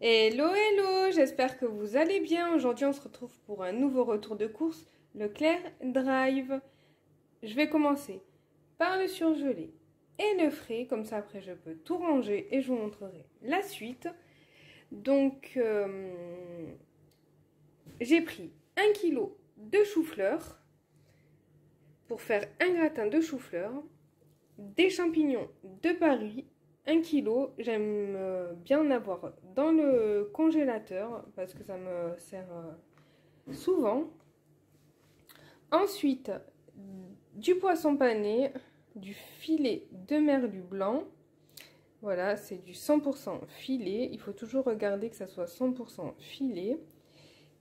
Hello, hello, j'espère que vous allez bien. Aujourd'hui, on se retrouve pour un nouveau retour de course, Leclerc Drive. Je vais commencer par le surgelé et le frais, comme ça après je peux tout ranger et je vous montrerai la suite. Donc, j'ai pris 1 kg de chou-fleur pour faire un gratin de chou-fleur, des champignons de Paris, 1 kg, j'aime bien en avoir dans le congélateur parce que ça me sert souvent. Ensuite, du poisson pané, du filet de merlu blanc. Voilà, c'est du 100% filet. Il faut toujours regarder que ça soit 100% filet,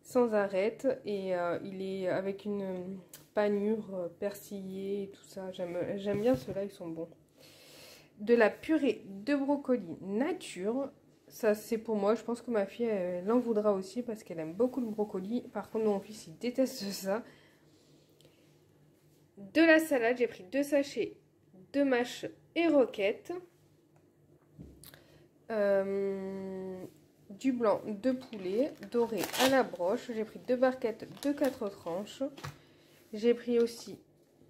sans arête. Et il est avec une panure persillée et tout ça. J'aime bien ceux-là, ils sont bons. De la purée de brocoli nature. Ça, c'est pour moi. Je pense que ma fille, elle en voudra aussi parce qu'elle aime beaucoup le brocoli. Par contre, mon fils, il déteste ça. De la salade, j'ai pris 2 sachets de mâche et roquette. Du blanc de poulet doré à la broche. J'ai pris 2 barquettes de 4 tranches. J'ai pris aussi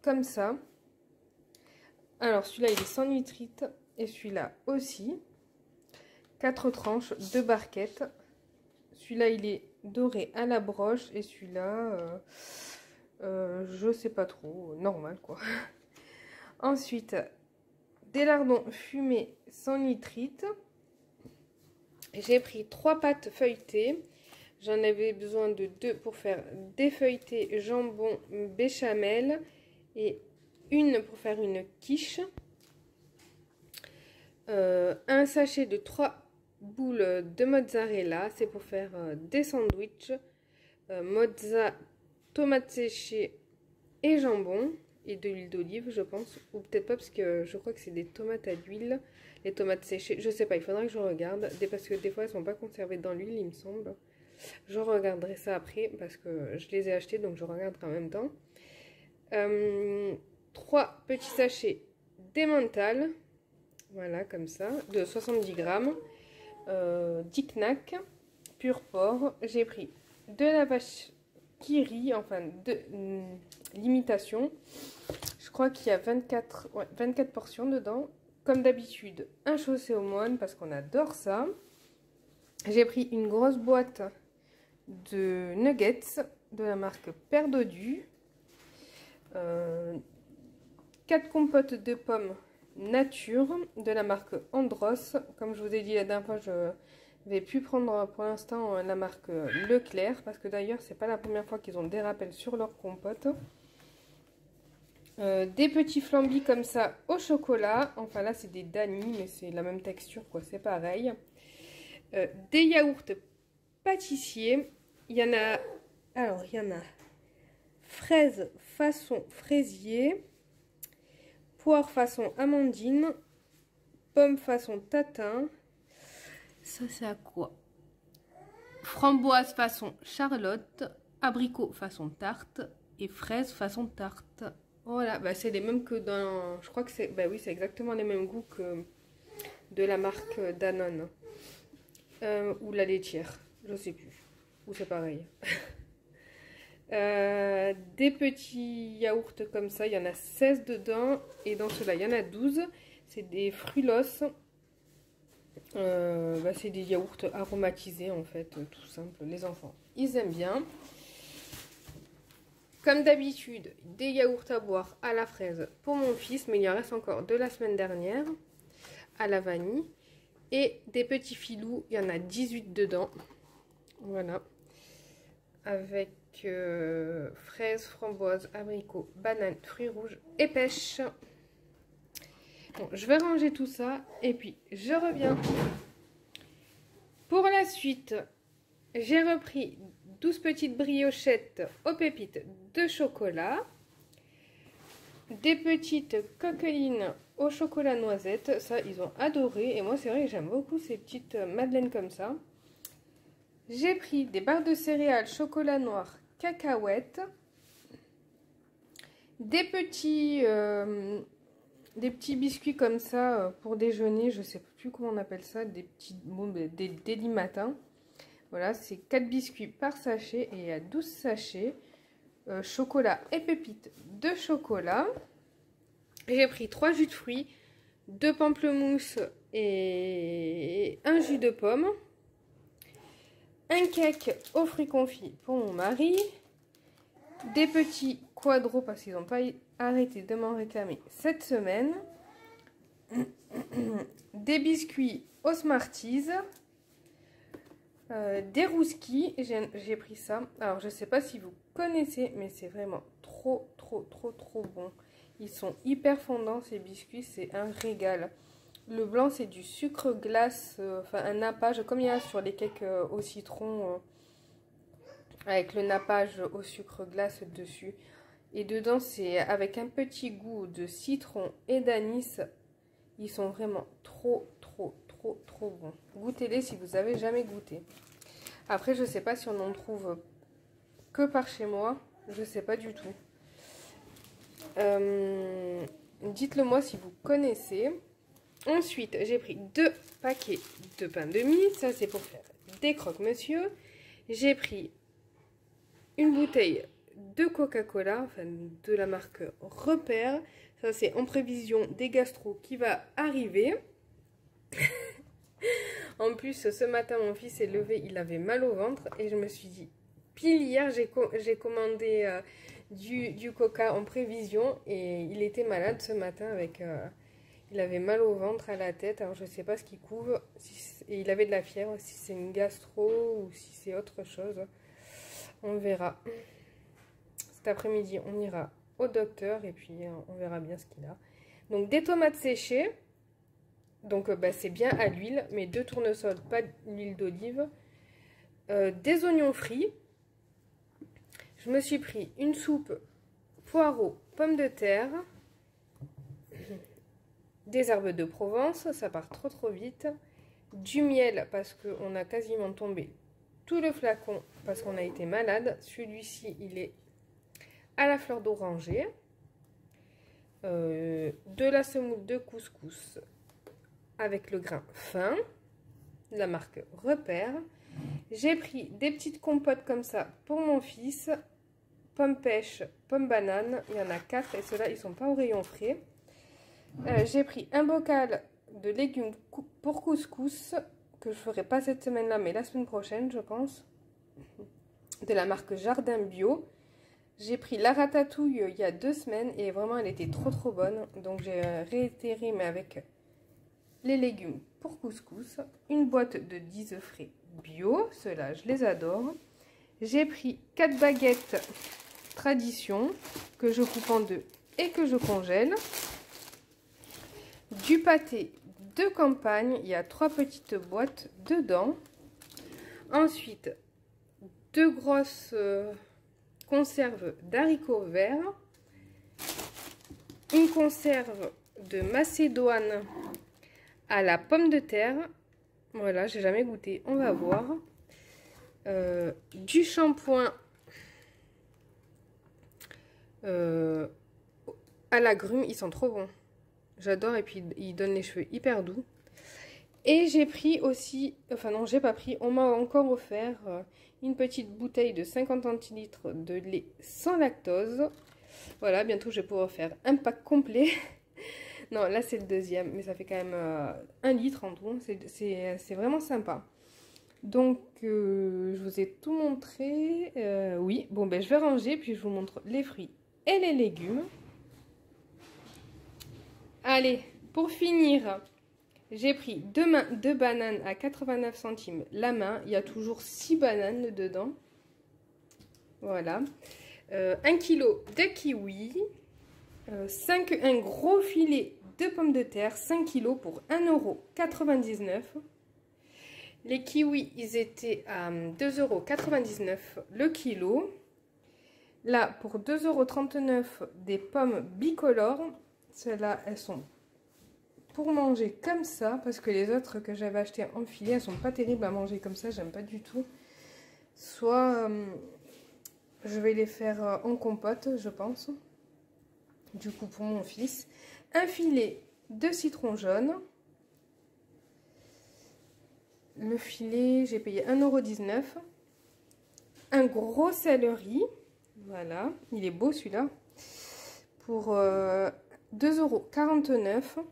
comme ça. Alors, celui-là, il est sans nitrite. Et celui-là aussi. 4 tranches, 2 barquettes. Celui-là, il est doré à la broche. Et celui-là, je sais pas trop. Normal, quoi. Ensuite, des lardons fumés sans nitrite. J'ai pris 3 pâtes feuilletées. J'en avais besoin de 2 pour faire des feuilletés jambon béchamel. Et une pour faire une quiche. Un sachet de 3 boules de mozzarella, c'est pour faire des sandwichs. Mozza, tomates séchées et jambon. Et de l'huile d'olive, je pense. Ou peut-être pas, parce que je crois que c'est des tomates à l'huile. Les tomates séchées, je sais pas, il faudra que je regarde. Parce que des fois, elles sont pas conservées dans l'huile, il me semble. Je regarderai ça après, parce que je les ai achetées, donc je regarderai en même temps. 3 petits sachets d'emmental. Voilà, comme ça, de 70 grammes. 10 knacks, pur porc. J'ai pris de la vache qui rit, enfin, de l'imitation. Je crois qu'il y a 24 portions dedans. Comme d'habitude, un chaussé aux moines, parce qu'on adore ça. J'ai pris une grosse boîte de nuggets de la marque Père Dodu. 4 compotes de pommes nature de la marque Andros. Comme je vous ai dit la dernière fois, je vais plus prendre pour l'instant la marque Leclerc, parce que d'ailleurs c'est pas la première fois qu'ils ont des rappels sur leur compote. Des petits flambis comme ça au chocolat. Enfin là c'est des Dani, mais c'est la même texture, quoi, c'est pareil. Des yaourts pâtissiers. Il y en a, alors il y en a fraise façon fraisier, poire façon amandine, pomme façon tatin. Ça, c'est à quoi? Framboise façon charlotte, abricot façon tarte et fraise façon tarte. Voilà, bah, c'est les mêmes que dans... Je crois que c'est... Bah oui, c'est exactement les mêmes goûts que de la marque Danone. Ou la laitière, je sais plus. Ou c'est pareil. Des petits yaourts comme ça, il y en a 16 dedans. Et dans ceux-là, il y en a 12. C'est des frulos. Bah, c'est des yaourts aromatisés en fait, tout simple. Les enfants, ils aiment bien. Comme d'habitude, des yaourts à boire à la fraise pour mon fils. Mais il y en reste encore de la semaine dernière. À la vanille. Et des petits filous, il y en a 18 dedans. Voilà. Avec fraises, framboises, abricots, bananes, fruits rouges et pêche. Bon, je vais ranger tout ça et puis je reviens. Pour la suite, j'ai repris 12 petites briochettes aux pépites de chocolat. Des petites coquelines au chocolat noisette. Ça, ils ont adoré. Et moi, c'est vrai que j'aime beaucoup ces petites madeleines comme ça. J'ai pris des barres de céréales chocolat noir cacahuètes, des petits des petits biscuits comme ça pour déjeuner. Je sais plus comment on appelle ça. Des petits des délit matin. Voilà, c'est 4 biscuits par sachet et il y a 12 sachets. Chocolat et pépites de chocolat. J'ai pris 3 jus de fruits, 2 pamplemousses et un jus de pomme. Un cake aux fruits confits pour mon mari. Des petits quadros parce qu'ils n'ont pas arrêté de m'en réclamer cette semaine. Des biscuits aux Smarties. Des rouskis, j'ai pris ça. Alors je sais pas si vous connaissez, mais c'est vraiment trop bon. Ils sont hyper fondants ces biscuits, c'est un régal. Le blanc c'est du sucre glace, enfin un nappage comme il y a sur les cakes au citron, avec le nappage au sucre glace dessus. Et dedans c'est avec un petit goût de citron et d'anis. Ils sont vraiment trop bons. Goûtez-les si vous avez jamais goûté. Après, je sais pas si on en trouve que par chez moi. Je sais pas du tout. Dites-le moi si vous connaissez. Ensuite, j'ai pris 2 paquets de pain de mie. Ça, c'est pour faire des croque-monsieur. J'ai pris une bouteille de Coca-Cola, enfin de la marque Repère. Ça, c'est en prévision des gastro qui va arriver. En plus, ce matin, mon fils s'est levé, il avait mal au ventre. Et je me suis dit, pile hier, j'ai commandé du coca en prévision. Et il était malade ce matin avec... il avait mal au ventre, à la tête. Alors, je ne sais pas ce qu'il couvre. Et il avait de la fièvre, si c'est une gastro ou si c'est autre chose. On verra. Cet après-midi, on ira au docteur et puis on verra bien ce qu'il a. Donc, des tomates séchées. Donc c'est bien à l'huile, mais 2 tournesols, pas d'huile d'olive. Des oignons frits. Je me suis pris une soupe poireaux, pommes de terre. Des herbes de Provence, ça part trop vite. Du miel, parce qu'on a quasiment tombé tout le flacon, parce qu'on a été malade. Celui-ci, il est à la fleur d'oranger. De la semoule de couscous avec le grain fin, de la marque Repère. J'ai pris des petites compotes comme ça pour mon fils. Pomme pêche, pomme banane, il y en a 4 et ceux-là ils sont pas au rayon frais. J'ai pris un bocal de légumes pour couscous que je ferai pas cette semaine-là mais la semaine prochaine je pense. De la marque Jardin Bio. J'ai pris la ratatouille il y a 2 semaines et vraiment elle était trop bonne. Donc j'ai réitéré mais avec les légumes pour couscous, une boîte de 10 œufs frais bio, ceux-là je les adore. J'ai pris 4 baguettes tradition que je coupe en 2 et que je congèle. Du pâté de campagne, il y a 3 petites boîtes dedans. Ensuite, 2 grosses conserves d'haricots verts, une conserve de macédoine à la pomme de terre. Voilà, j'ai jamais goûté, on va voir. Du shampoing à l'agrumes, ils sont trop bons. J'adore et puis ils donnent les cheveux hyper doux. Et j'ai pris aussi, enfin non, j'ai pas pris, on m'a encore offert une petite bouteille de 50 centilitres de lait sans lactose. Voilà, bientôt je vais pouvoir faire un pack complet. Non, là c'est le deuxième, mais ça fait quand même 1 litre en tout. C'est vraiment sympa. Donc, je vous ai tout montré. Oui, bon, ben je vais ranger, puis je vous montre les fruits et les légumes. Allez, pour finir, j'ai pris 2 bananes à 89 centimes la main. Il y a toujours 6 bananes dedans. Voilà. 1 kg de kiwi. Un gros filet de pommes de terre, 5 kg pour 1,99 €. Les kiwis, ils étaient à 2,99 € le kilo. Là, pour 2,39 € des pommes bicolores. Celles-là, elles sont pour manger comme ça. Parce que les autres que j'avais achetées en filet, elles sont pas terribles à manger comme ça. J'aime pas du tout. Soit je vais les faire en compote, je pense. Du coup, pour mon fils. un filet de citron jaune. Le filet, j'ai payé 1,19 €. Un gros céleri, voilà, il est beau celui-là, pour 2,49 €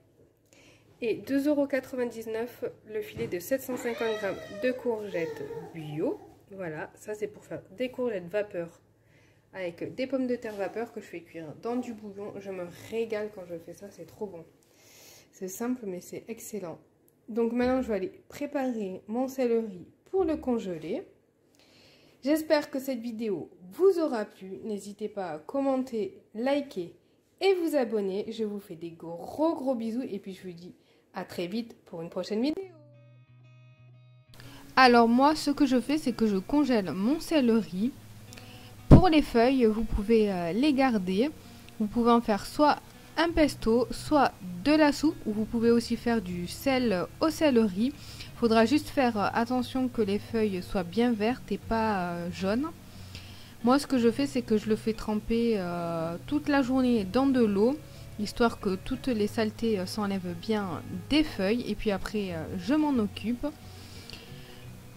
et 2,99 € le filet de 750 g de courgettes bio. Voilà, ça c'est pour faire des courgettes vapeur avec des pommes de terre vapeur que je fais cuire dans du bouillon. Je me régale quand je fais ça, c'est trop bon. C'est simple mais c'est excellent. Donc maintenant je vais aller préparer mon céleri pour le congeler. J'espère que cette vidéo vous aura plu. N'hésitez pas à commenter, liker et vous abonner. Je vous fais des gros bisous et puis je vous dis à très vite pour une prochaine vidéo. Alors moi ce que je fais c'est que je congèle mon céleri. Pour les feuilles vous pouvez les garder. Vous pouvez en faire soit un pesto, soit de la soupe, ou vous pouvez aussi faire du sel au céleri. Il faudra juste faire attention que les feuilles soient bien vertes et pas jaunes. Moi ce que je fais c'est que je le fais tremper toute la journée dans de l'eau, histoire que toutes les saletés s'enlèvent bien des feuilles, et puis après je m'en occupe.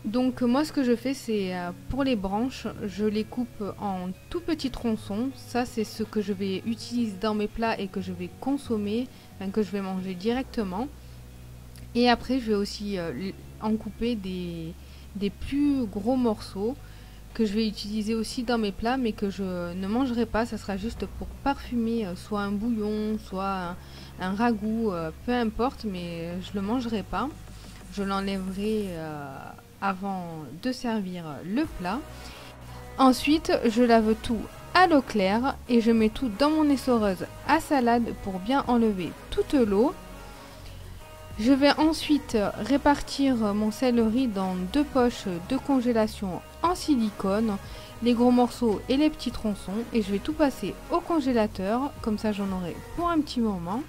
Donc moi ce que je fais c'est pour les branches, je les coupe en tout petits tronçons. Ça c'est ce que je vais utiliser dans mes plats et que je vais consommer, enfin, que je vais manger directement. Et après je vais aussi en couper des plus gros morceaux que je vais utiliser aussi dans mes plats, mais que je ne mangerai pas. Ça sera juste pour parfumer soit un bouillon, soit un ragoût, peu importe, mais je ne le mangerai pas. Je l'enlèverai avant de servir le plat. Ensuite je lave tout à l'eau claire et je mets tout dans mon essoreuse à salade pour bien enlever toute l'eau. Je vais ensuite répartir mon céleri dans 2 poches de congélation en silicone, les gros morceaux et les petits tronçons, et je vais tout passer au congélateur, comme ça j'en aurai pour un petit moment.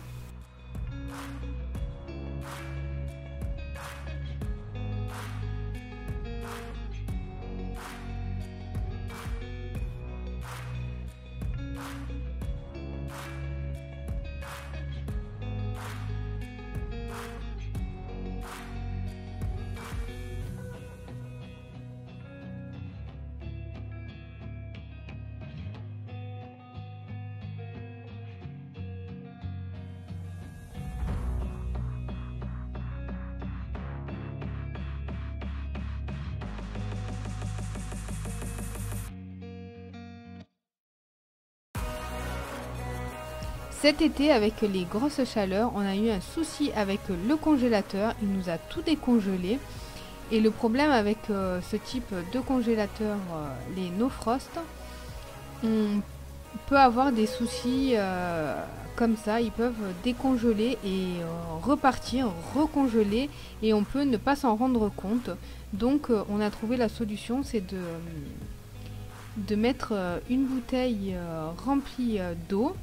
Cet été, avec les grosses chaleurs, on a eu un souci avec le congélateur. Il nous a tout décongelé. Et le problème avec ce type de congélateur, les No Frost, on peut avoir des soucis comme ça. Ils peuvent décongeler et repartir, recongeler. Et on peut ne pas s'en rendre compte. Donc on a trouvé la solution, c'est de mettre une bouteille remplie d'eau.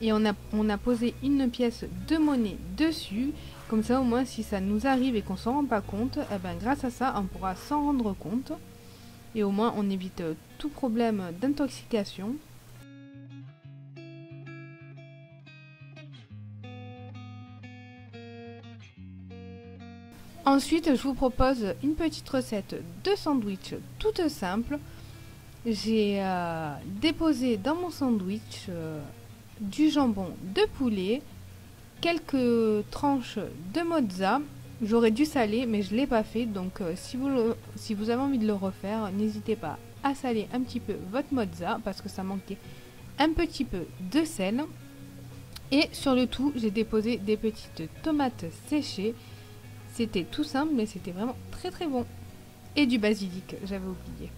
Et on a posé une pièce de monnaie dessus. Comme ça au moins si ça nous arrive et qu'on s'en rend pas compte, eh ben, grâce à ça on pourra s'en rendre compte. Et au moins on évite tout problème d'intoxication. Ensuite je vous propose une petite recette de sandwich toute simple. J'ai déposé dans mon sandwich du jambon de poulet, quelques tranches de mozza. J'aurais dû saler mais je ne l'ai pas fait, donc si vous avez envie de le refaire, n'hésitez pas à saler un petit peu votre mozza parce que ça manquait un petit peu de sel. Et sur le tout j'ai déposé des petites tomates séchées. C'était tout simple mais c'était vraiment très bon. Et du basilic, j'avais oublié.